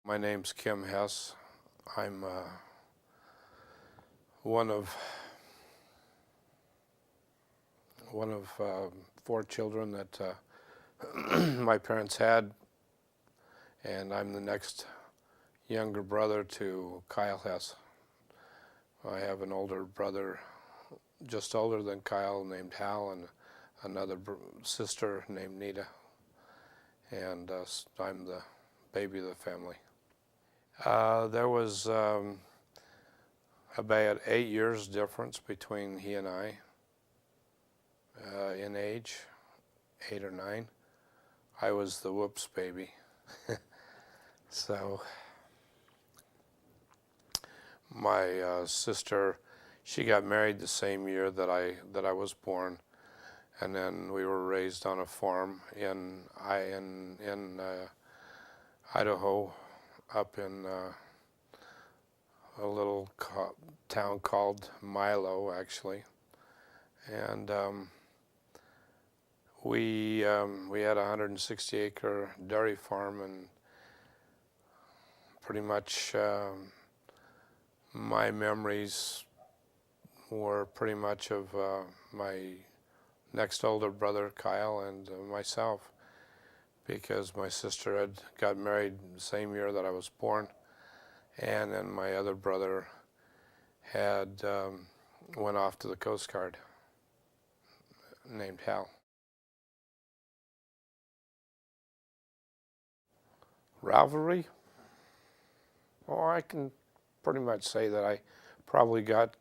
My name's Kim Hess. I'm one of four children that my parents had, and I'm the next younger brother to Kyle Hess. I have an older brother, just older than Kyle, named Hal, and another sister named Nita, and I'm the baby of the family. There was about 8 years difference between he and I in age, 8 or 9. I was the whoops baby. So my sister, she got married the same year that I was born, and then we were raised on a farm in Idaho, up in a little town called Milo, actually, and we had a 160-acre dairy farm, and pretty much my memories were pretty much of my next older brother Kyle and myself, because my sister had got married the same year that I was born, and then my other brother had went off to the Coast Guard, named Hal. Rivalry? Oh, I can pretty much say that I probably got,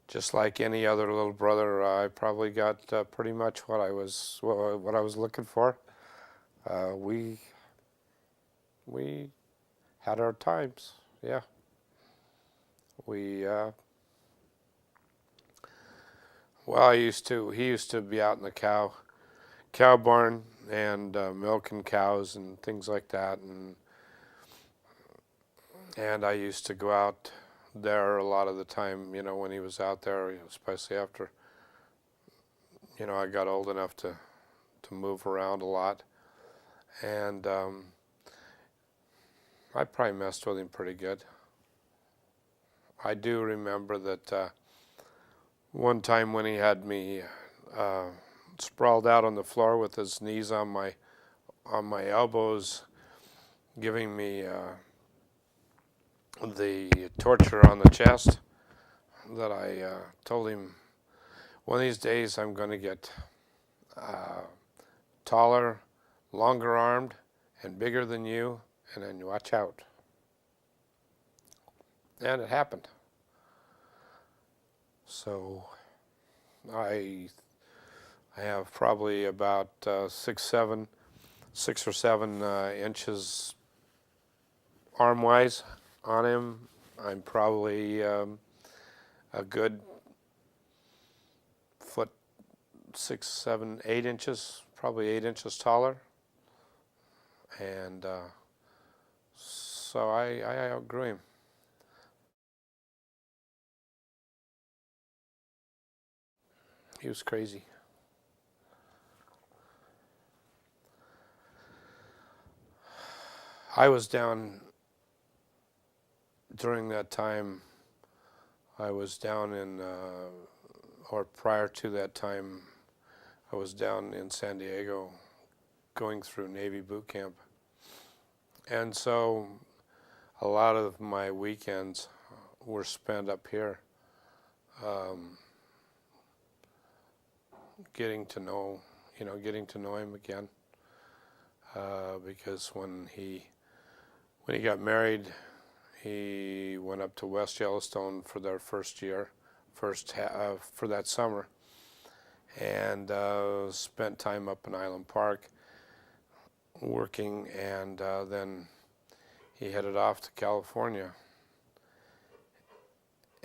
just like any other little brother, I probably got pretty much what I was looking for. We had our times, yeah. Well, he used to be out in the cow barn and milking cows and things like that, and I used to go out there a lot of the time, when he was out there, especially after, I got old enough to move around a lot, and I probably messed with him pretty good. I do remember that one time when he had me sprawled out on the floor with his knees on my elbows, giving me the torture on the chest, that I told him, one of these days I'm going to get taller, longer armed, and bigger than you, and then you watch out. And it happened. So I have probably about 6 or 7 inches arm-wise on him. I'm probably a good foot 6, 7, 8 inches, probably 8 inches taller, and so I outgrew him. He was crazy. I was down during that time. I was down in, or prior to that time, I was down in San Diego going through Navy boot camp. And so a lot of my weekends were spent up here, getting to know him again, because when he got married, he went up to West Yellowstone for their first year, for that summer, and spent time up in Island Park working, and then he headed off to California,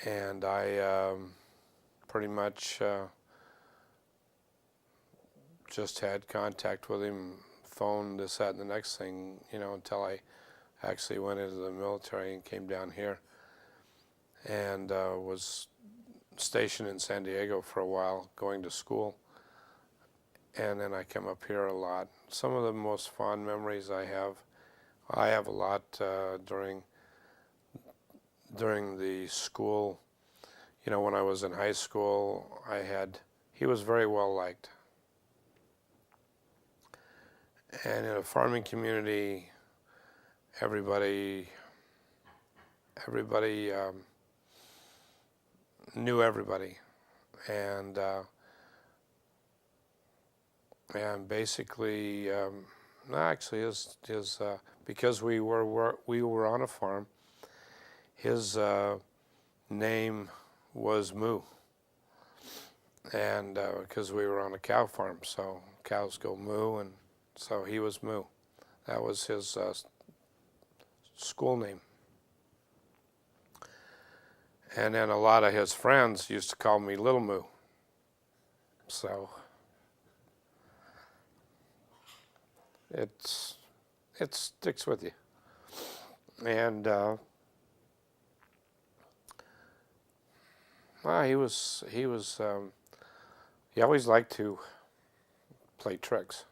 and I pretty much just had contact with him, phone, this, that, and the next thing, until I actually went into the military and came down here, and was stationed in San Diego for a while, going to school, and then I come up here a lot. Some of the most fond memories I have a lot during the school. You know, when I was in high school, he was very well liked. And in a farming community, everybody knew everybody, and basically, no, actually, his because we were on a farm, his name was Moo, and because we were on a cow farm, so cows go moo, and so he was Moo. That was his school name. And then a lot of his friends used to call me Little Moo. So it sticks with you. And he always liked to play tricks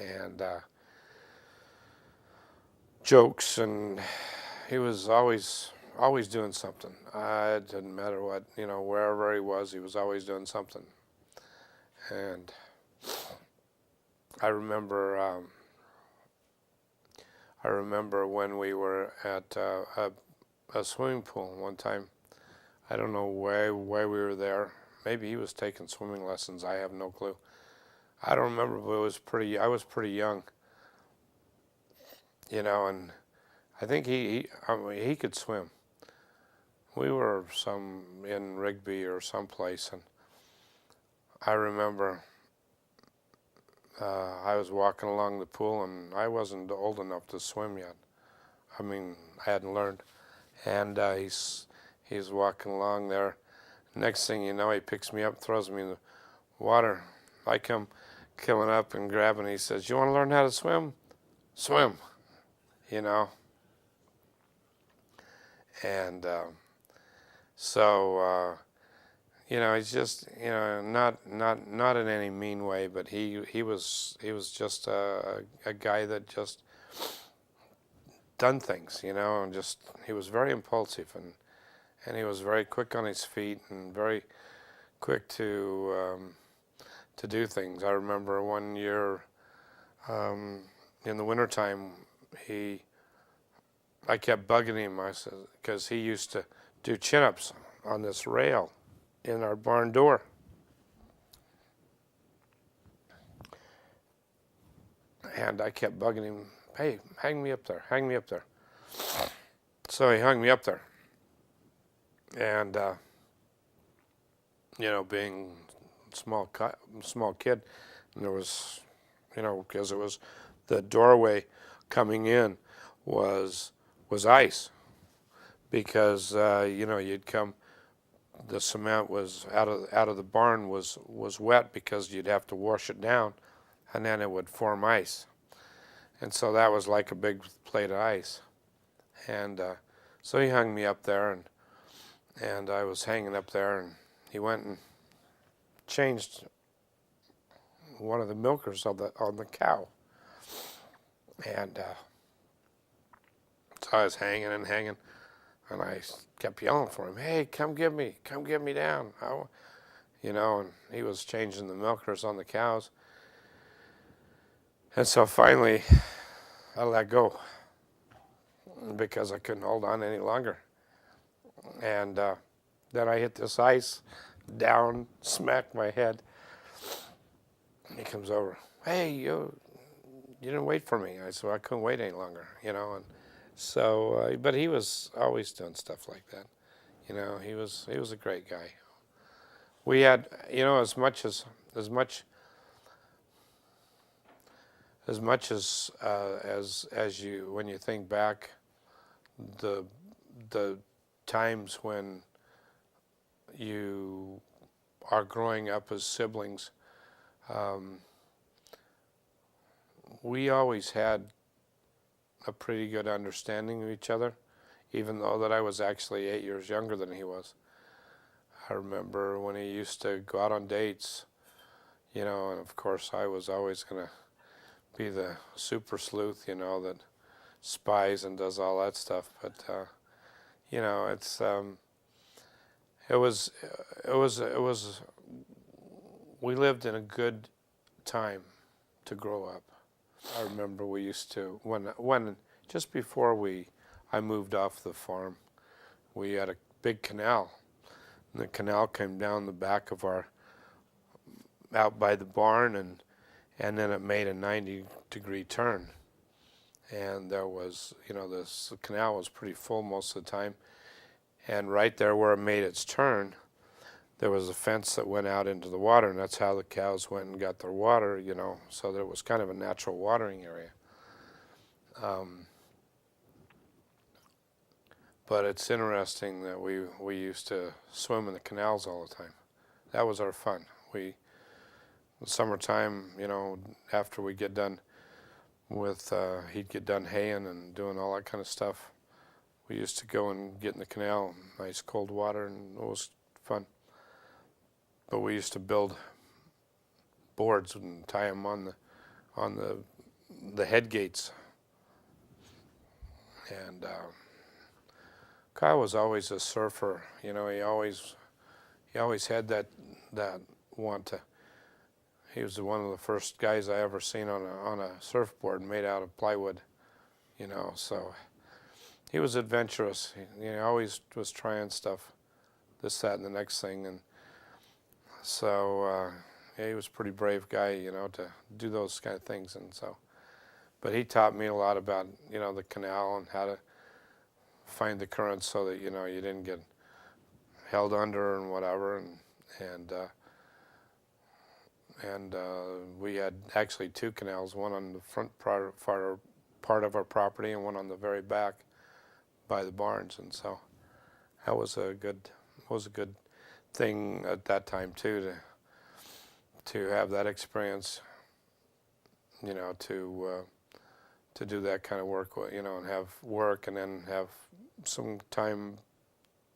and jokes, and he was always doing something. It didn't matter what, wherever he was always doing something. And I remember when we were at a swimming pool one time. I don't know why we were there. Maybe he was taking swimming lessons. I have no clue. I don't remember, but I was pretty young. And I think he could swim. We were in Rigby or someplace, and I remember I was walking along the pool, and I wasn't old enough to swim yet. I mean, I hadn't learned. And he's walking along there. Next thing you know, he picks me up, throws me in the water. I come coming up and grabbing. He says, "You want to learn how to swim? Swim." And so he's just not in any mean way, but he was just a guy that just done things, and just he was very impulsive, and he was very quick on his feet and very quick to do things. I remember one year in the wintertime, I kept bugging him. I said, because he used to do chin-ups on this rail in our barn door. And I kept bugging him, "Hey, hang me up there, hang me up there." So he hung me up there. And, being small kid, and there was, because it was the doorway coming in was ice, because you'd come, the cement was out of the barn was wet because you'd have to wash it down, and then it would form ice, and so that was like a big plate of ice, and so he hung me up there, and I was hanging up there, and he went and changed one of the milkers on the cow, and so I was hanging, and I kept yelling for him, "Hey, come get me down," and he was changing the milkers on the cows, and so finally I let go because I couldn't hold on any longer, and then I hit this ice down, smacked my head. He comes over, "Hey, you didn't wait for me." I said, "I couldn't wait any longer," and so, but he was always doing stuff like that. He was a great guy. We had, as much as you, when you think back, the times when you are growing up as siblings, we always had a pretty good understanding of each other, even though that I was actually 8 years younger than he was. I remember when he used to go out on dates, you know, and of course I was always going to be the super sleuth, you know, that spies and does all that stuff. But you know, it was it was we lived in a good time to grow up. I remember we used to when just before I moved off the farm, we had a big canal. And the canal came down the back of our out by the barn, and then it made a 90-degree turn. And there was, you know, this canal was pretty full most of the time. And right there where it made its turn, there was a fence that went out into the water, and that's how the cows went and got their water, you know. So there was kind of a natural watering area. But it's interesting that we used to swim in the canals all the time. That was our fun. The summertime, you know, after we get done with, he'd get done haying and doing all that kind of stuff, we used to go and get in the canal, nice cold water, and it was fun. But we used to build boards and tie them on the head gates. And Kyle was always a surfer. You know, he always had that want to. He was one of the first guys I ever seen on a surfboard made out of plywood. You know, so he was adventurous. He always was trying stuff, this, that, and the next thing. And so yeah, he was a pretty brave guy, you know, to do those kind of things. And so, but he taught me a lot about, you know, the canal and how to find the currents so that, you know, you didn't get held under and whatever. And we had actually two canals, one on the front part of our property and one on the very back by the barns. And so that was a good thing at that time too, to have that experience, you know, to do that kind of work, you know, and have work and then have some time,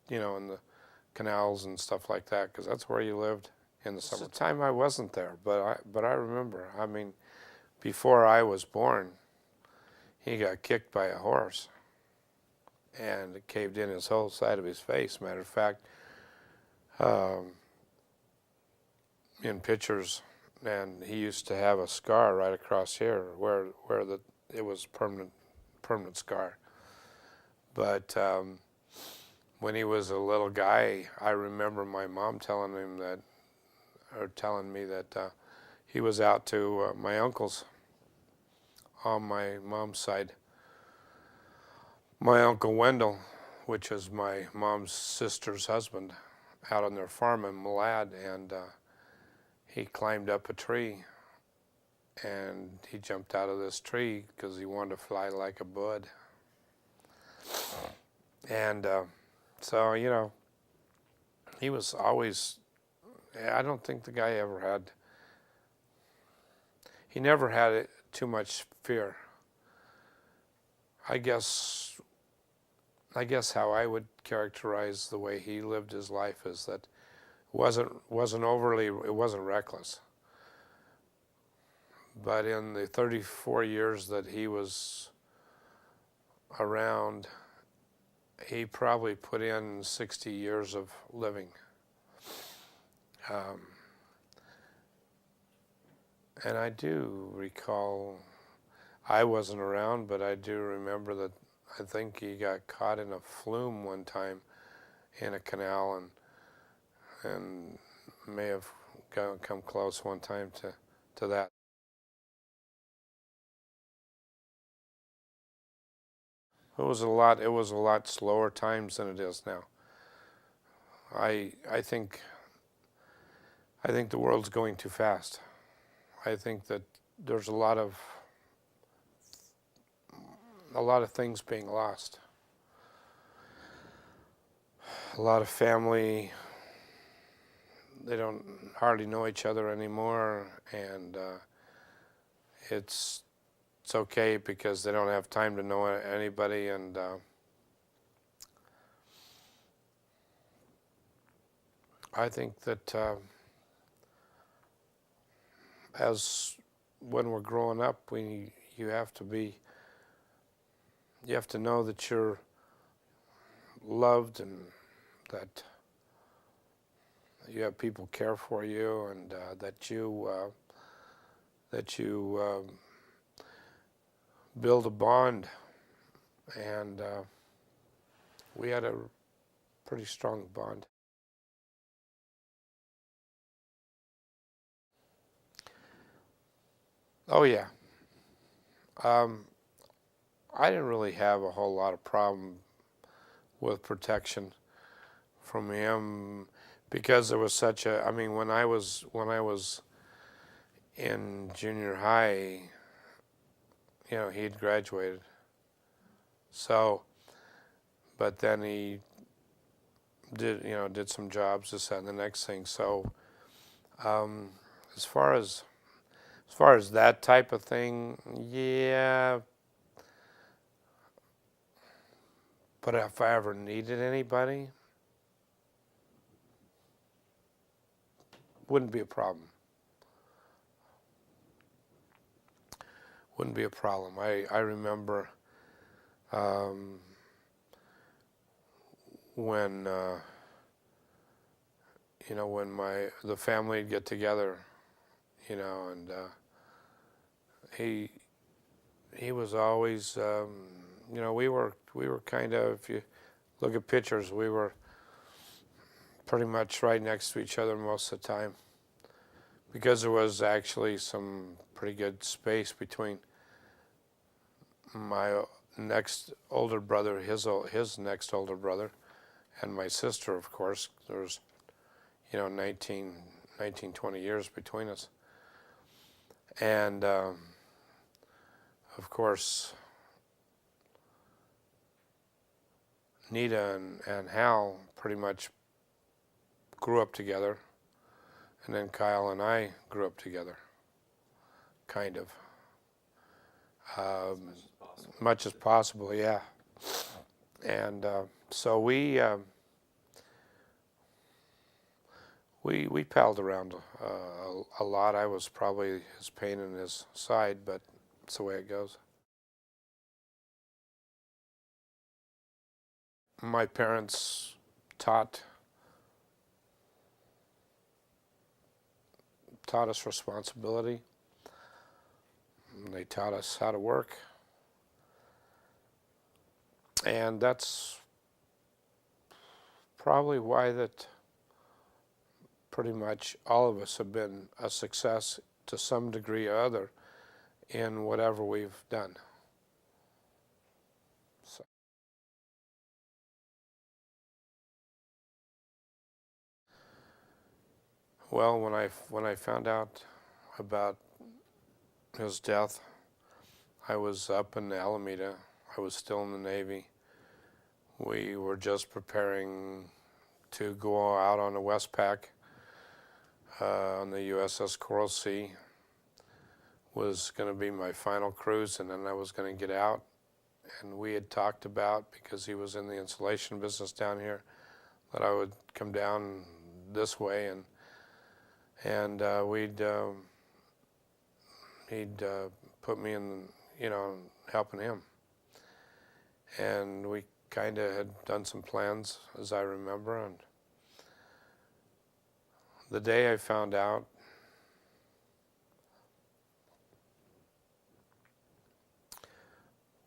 you know, in the canals and stuff like that, because that's where you lived in the summertime. I wasn't there, but I remember. I mean, before I was born, he got kicked by a horse, and it caved in his whole side of his face. Matter of fact, in pictures, and he used to have a scar right across here where it was permanent scar. But when he was a little guy, I remember my mom telling me that he was out to my uncle's on my mom's side. My Uncle Wendell, which is my mom's sister's husband, out on their farm in Malad, and he climbed up a tree, and he jumped out of this tree because he wanted to fly like a bird. And so, you know, he was always, I don't think the guy he never had too much fear. I guess how I would characterize the way he lived his life is that it wasn't reckless. But in the 34 years that he was around, he probably put in 60 years of living. And I do recall, I wasn't around, but I do remember that I think he got caught in a flume one time in a canal, and may have come close one time to that. It was a lot slower times than it is now. I think the world's going too fast. I think that there's a lot of things being lost. A lot of family, they don't hardly know each other anymore, and it's okay because they don't have time to know anybody, and I think that as when we're growing up, you have to know that you're loved and that you have people care for you, and that you build a bond. And we had a pretty strong bond. Oh yeah. Um, I didn't really have a whole lot of problem with protection from him because there was such a. I mean, when I was in junior high, he'd graduated. So, but then he did some jobs, this, that, and the next thing. So, um, as far as that type of thing, yeah. But if I ever needed anybody, wouldn't be a problem. Wouldn't be a problem. I remember um, when when the family would get together, and he was always we were kind of, if you look at pictures, we were pretty much right next to each other most of the time because there was actually some pretty good space between my next older brother, his next older brother, and my sister. Of course, there was 20 years between us, and of course Nita and Hal pretty much grew up together, and then Kyle and I grew up together, kind of. Much as possible, yeah. And so we palled around a lot. I was probably his pain in his side, but it's the way it goes. My parents taught us responsibility. They taught us how to work, and that's probably why that pretty much all of us have been a success to some degree or other in whatever we've done. So, well, when I found out about his death, I was up in Alameda. I was still in the Navy. We were just preparing to go out on the Westpac on the USS Coral Sea. Was going to be my final cruise, and then I was going to get out. And we had talked about, because he was in the insulation business down here, that I would come down this way, and he'd put me in, helping him. And we kind of had done some plans, as I remember, and the day I found out,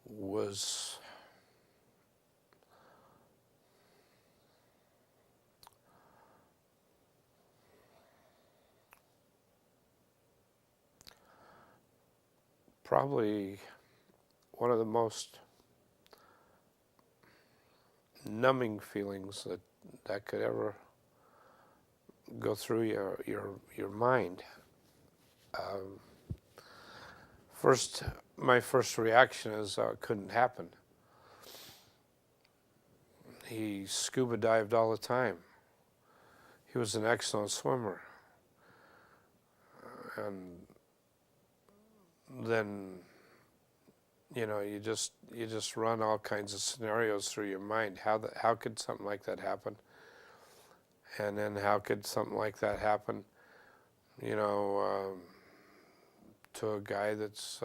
was probably one of the most numbing feelings that could ever go through your mind. Um, my first reaction is it couldn't happen. He scuba dived all the time. He was an excellent swimmer. And then, you just run all kinds of scenarios through your mind. How could something like that happen? And then how could something like that happen, to a guy that's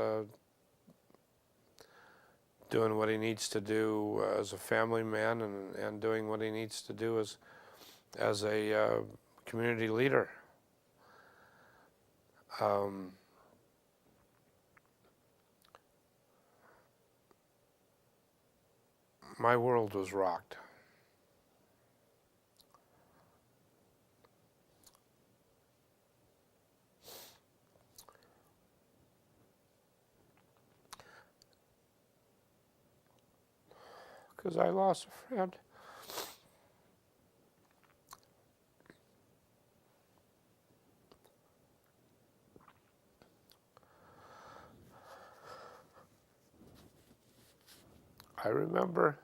doing what he needs to do as a family man, and doing what he needs to do as a community leader. My world was rocked. Because I lost a friend. I remember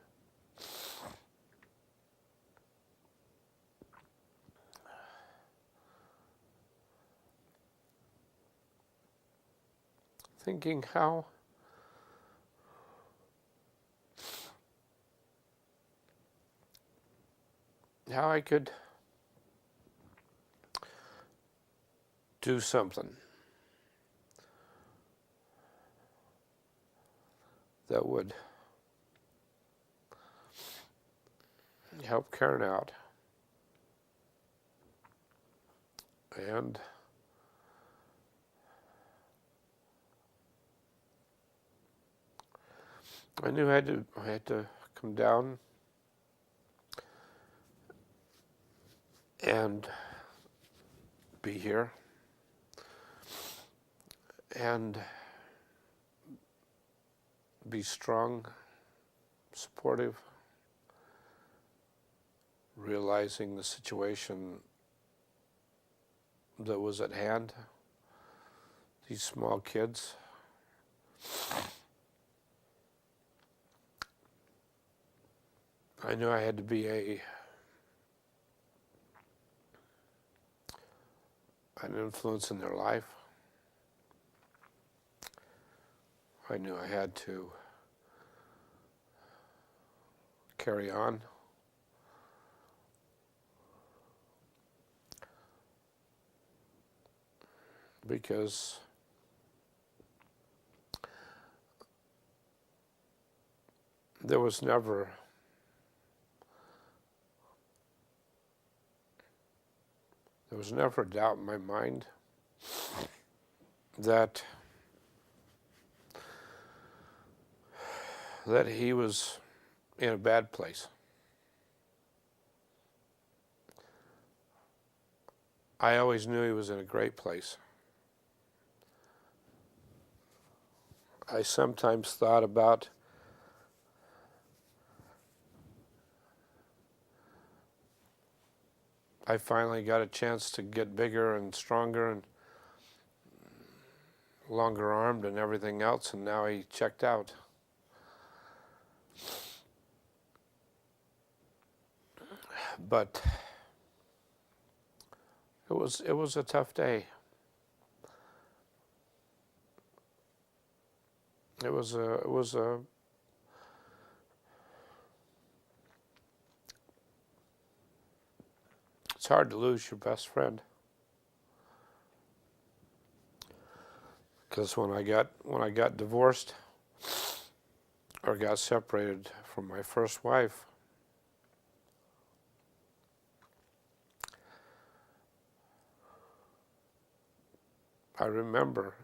thinking how I could do something that would help Karen out. And I knew I had to come down and be here and be strong, supportive, realizing the situation that was at hand. These small kids. I knew I had to be an influence in their life. I knew I had to carry on. Because there was never a doubt in my mind that he was in a bad place. I always knew he was in a great place. I sometimes thought about I finally got a chance to get bigger and stronger and longer armed and everything else, and now he checked out. But it was a tough day. It was a it's hard to lose your best friend. Because when I got divorced or got separated from my first wife, I remember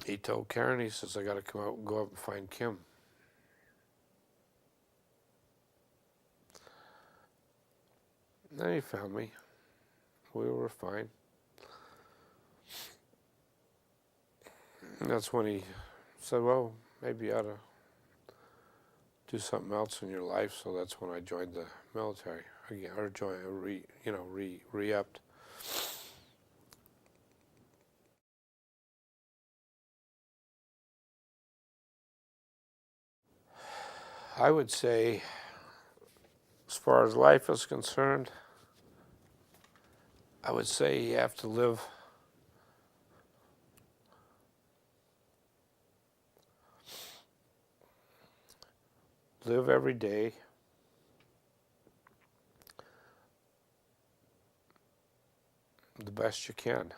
he told Karen, he says, I got to come out and go up and find Kim. And then he found me. We were fine. And that's when he said, well, maybe you ought to do something else in your life. So that's when I joined the military again, or re-upped. I would say, as far as life is concerned, I would say you have to live every day the best you can.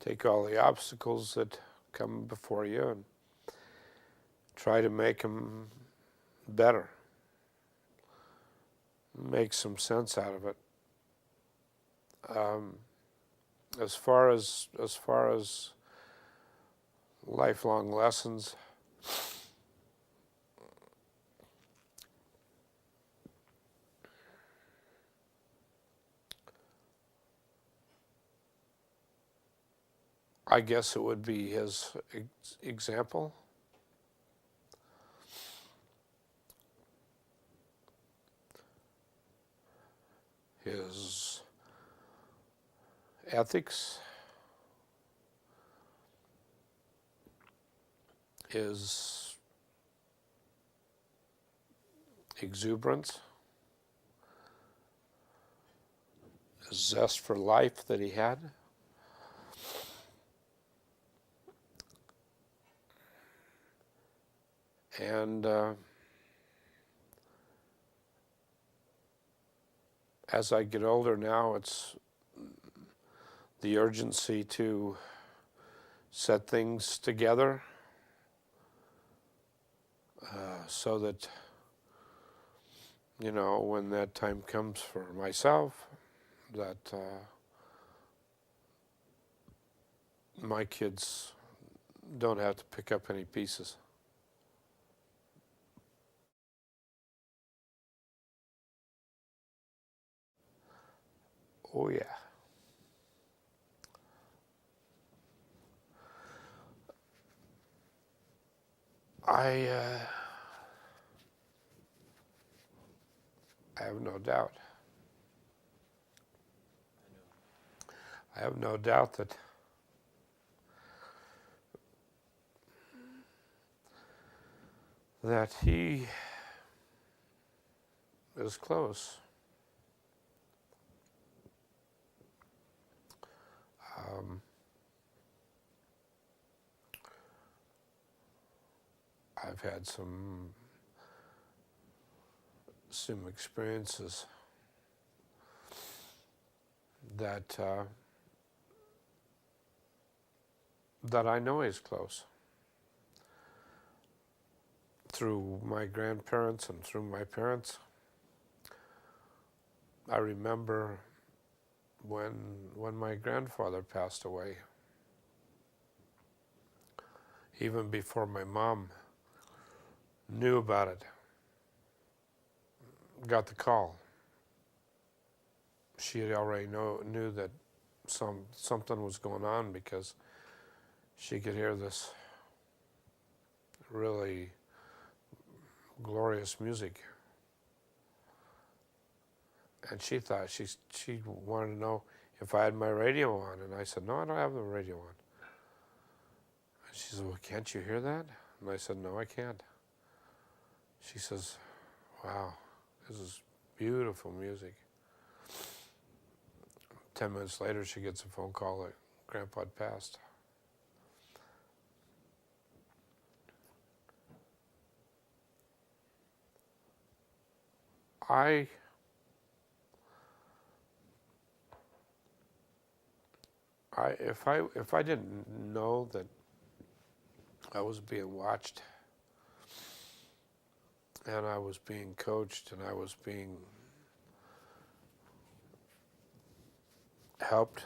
Take all the obstacles that come before you and try to make them better. Make some sense out of it. As far as lifelong lessons, I guess it would be his example. His ethics, his exuberance, his zest for life that he had. And as I get older now, it's the urgency to set things together so that, when that time comes for myself, that my kids don't have to pick up any pieces. Oh, yeah. I have no doubt. I have no doubt that he is close. I've had some experiences that I know he's close. Through my grandparents and through my parents. I remember when my grandfather passed away, even before my mom knew about it, got the call. She had already knew that something was going on because she could hear this really glorious music. And she thought, she wanted to know if I had my radio on. And I said, no, I don't have the radio on. And she said, well, can't you hear that? And I said, no, I can't. She says, wow, this is beautiful music. 10 minutes later, she gets a phone call that Grandpa had passed. If I didn't know that I was being watched and I was being coached and I was being helped,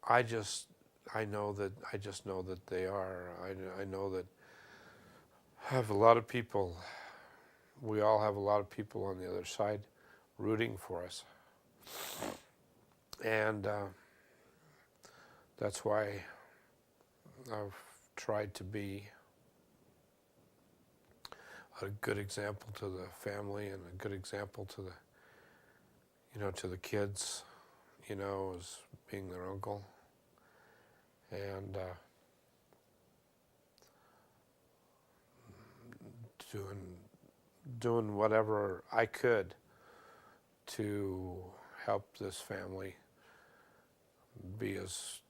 I just know that they are. I know that I have a lot of people. We all have a lot of people on the other side rooting for us. And that's why I've tried to be a good example to the family and a good example to the kids, as being their uncle. And doing whatever I could to help this family be as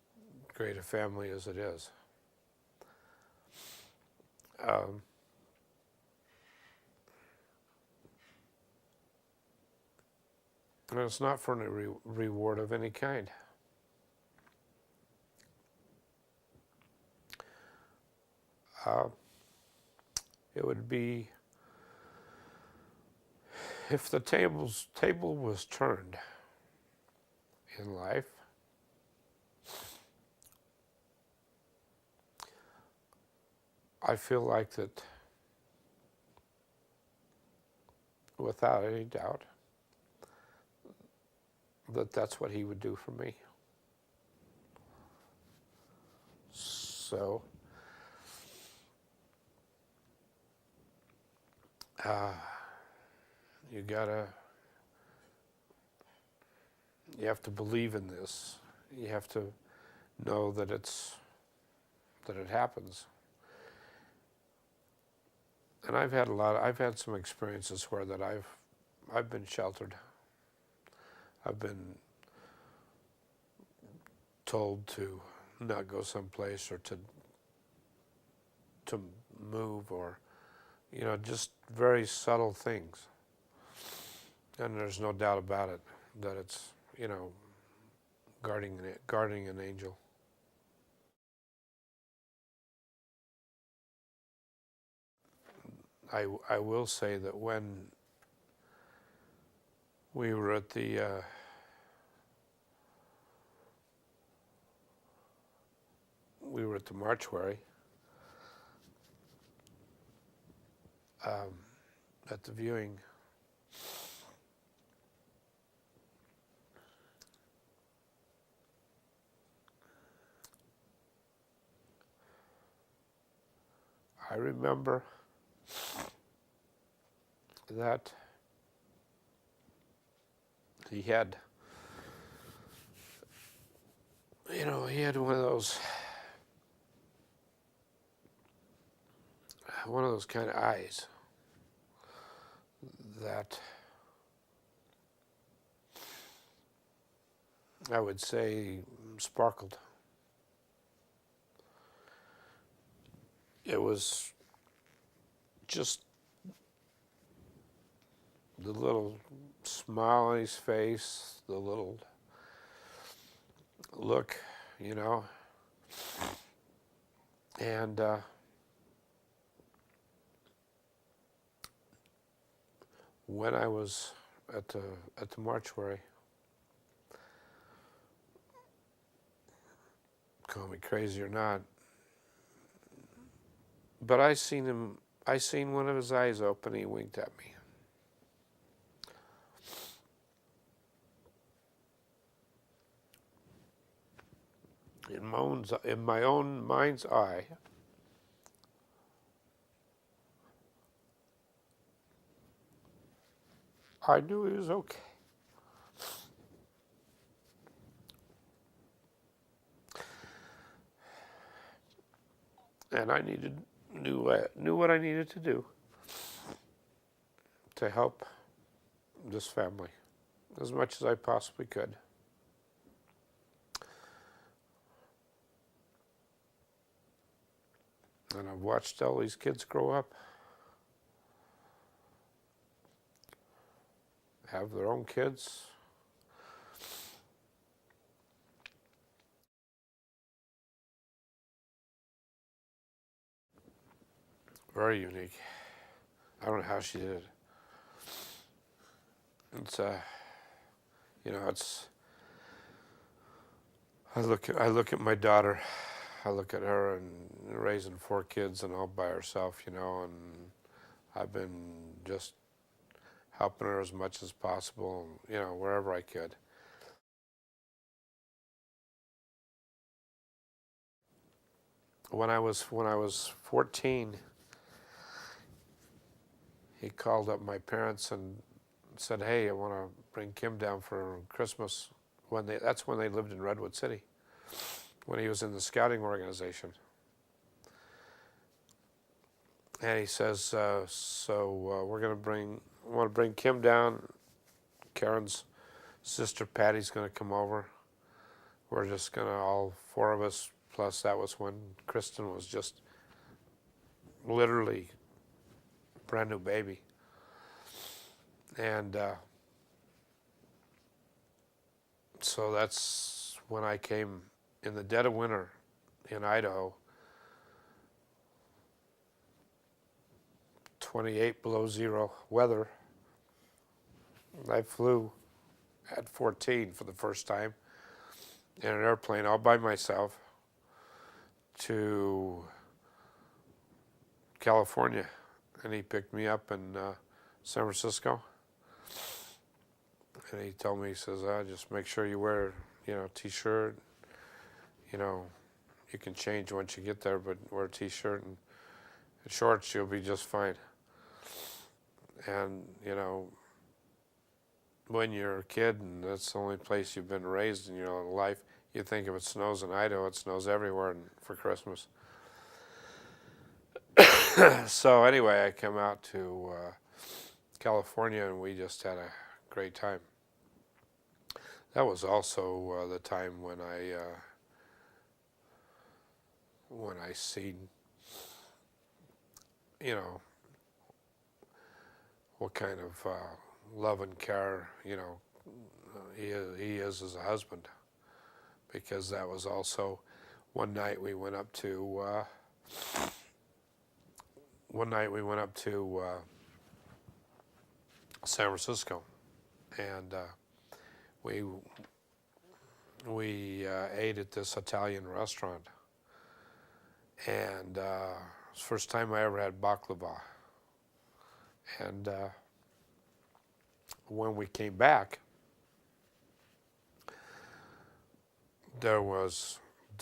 great a family as it is. Um, and it's not for any reward of any kind. Uh, it would be if the table was turned in life. I feel like that, without any doubt, that that's what he would do for me. So, uh, you have to believe in this. You have to know that it happens. And I've had some experiences where that I've been sheltered. I've been told to not go someplace, or to move, or just very subtle things. And there's no doubt about it that it's guarding an angel. I will say that when we were at the mortuary, at the viewing, I remember that he had one of those kind of eyes that I would say sparkled. It was just the little smile on his face, the little look, and when I was at the mortuary, call me crazy or not, but I seen one of his eyes open. He winked at me. In my own mind's eye, I knew he was okay. And I knew what I needed to do to help this family as much as I possibly could. And I've watched all these kids grow up, have their own kids. Very unique. I don't know how she did it. It's I look at my daughter. I look at her and raising 4 kids and all by herself, and I've been just helping her as much as possible, wherever I could. When I was 14, he called up my parents and said, "Hey, I want to bring Kim down for Christmas." That's when they lived in Redwood City, when he was in the scouting organization. And he says, I want to bring Kim down. Karen's sister Patty's going to come over. we're just gonna, all four of us, plus that was when Kristen was just literally brand new baby. And so that's when I came in the dead of winter in Idaho, 28 below zero weather. I flew at 14 for the first time in an airplane all by myself to California, and he picked me up in San Francisco, and he told me, he says, just make sure you wear, t-shirt, you can change once you get there, but wear a t-shirt and shorts, you'll be just fine. And when you're a kid and that's the only place you've been raised in your life, you think if it snows in Idaho, it snows everywhere for Christmas. So anyway, I come out to California, and we just had a great time. That was also the time when I seen, what kind of love and care, he is as a husband. Because that was also one night we went up to San Francisco, and we ate at this Italian restaurant, and it was the first time I ever had baklava. And when we came back, the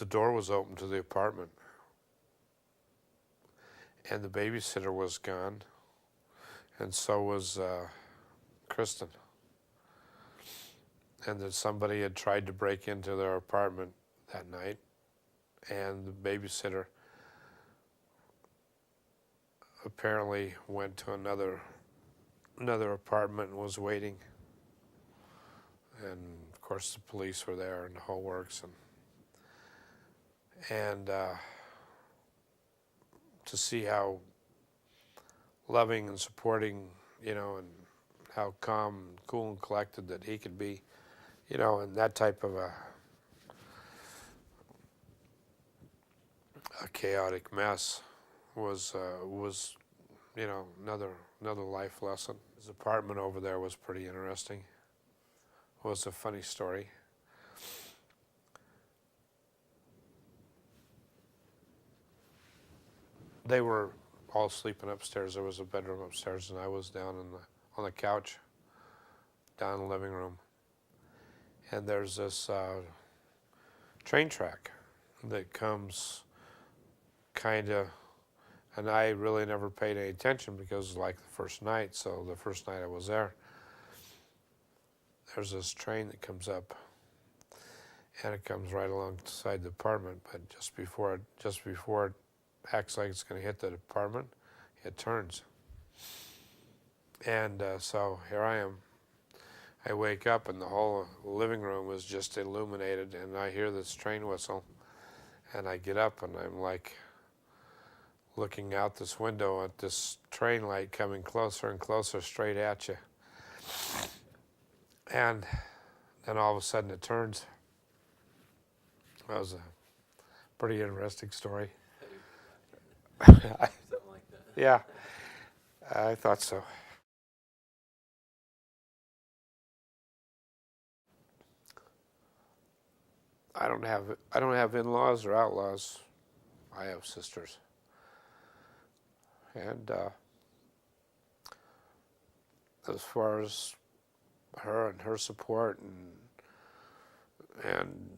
door was open to the apartment, and the babysitter was gone, and so was Kristen. And that somebody had tried to break into their apartment that night, and the babysitter apparently went to another apartment and was waiting. And of course the police were there and the whole works, and to see how loving and supporting, and how calm, cool, and collected that he could be, in that type of a chaotic mess was another life lesson. His apartment over there was pretty interesting. It was a funny story. They were all sleeping upstairs. There was a bedroom upstairs, and I was down on the couch, down in the living room. And there's this train track that comes kind of, and I really never paid any attention because it was like the first night. So the first night I was there, there's this train that comes up, and it comes right alongside the apartment. But just before it acts like it's going to hit the apartment, it turns. And so here I am. I wake up, and the whole living room is just illuminated, and I hear this train whistle, and I get up, and I'm like looking out this window at this train light coming closer and closer straight at you. And then all of a sudden it turns. That was a pretty interesting story. Something like that. Yeah, I thought so. I don't have in-laws or outlaws. I have sisters. And as far as her and her support and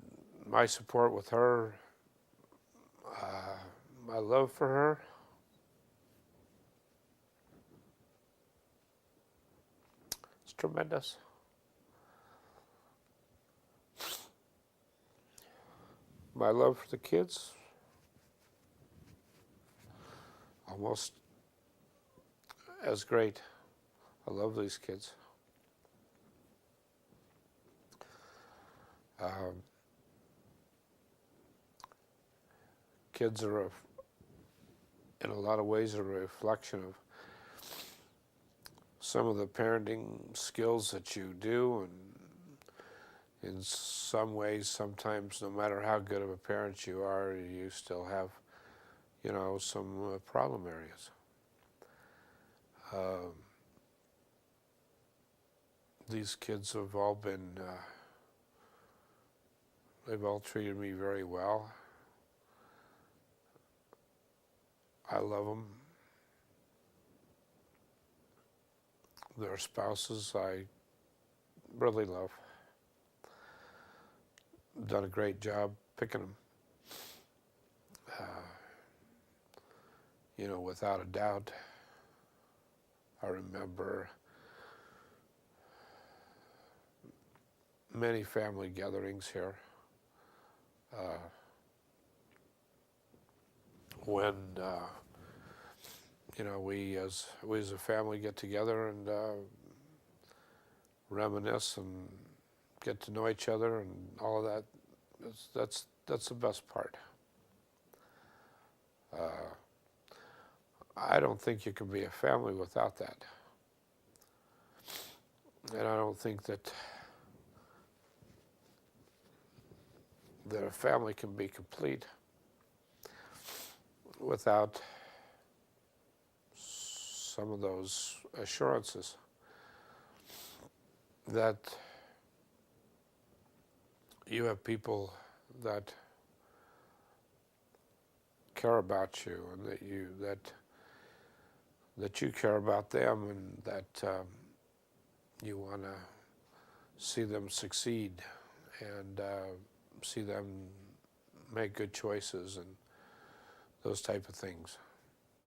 my support with her, my love for her, it's tremendous. My love for the kids, almost as great. I love these kids. kids are, in a lot of ways, a reflection of some of the parenting skills that you do, and in some ways, sometimes, no matter how good of a parent you are, you still have, some problem areas. These kids have all been, they've all treated me very well. I love them. Their spouses I really love. Done a great job picking them. Without a doubt. I remember many family gatherings here when we as a family get together and reminisce and get to know each other and all of that. That's the best part. I don't think you can be a family without that. And I don't think that a family can be complete without some of those assurances that you have people that care about you, and that you care about them, and that you want to see them succeed and see them make good choices and those type of things.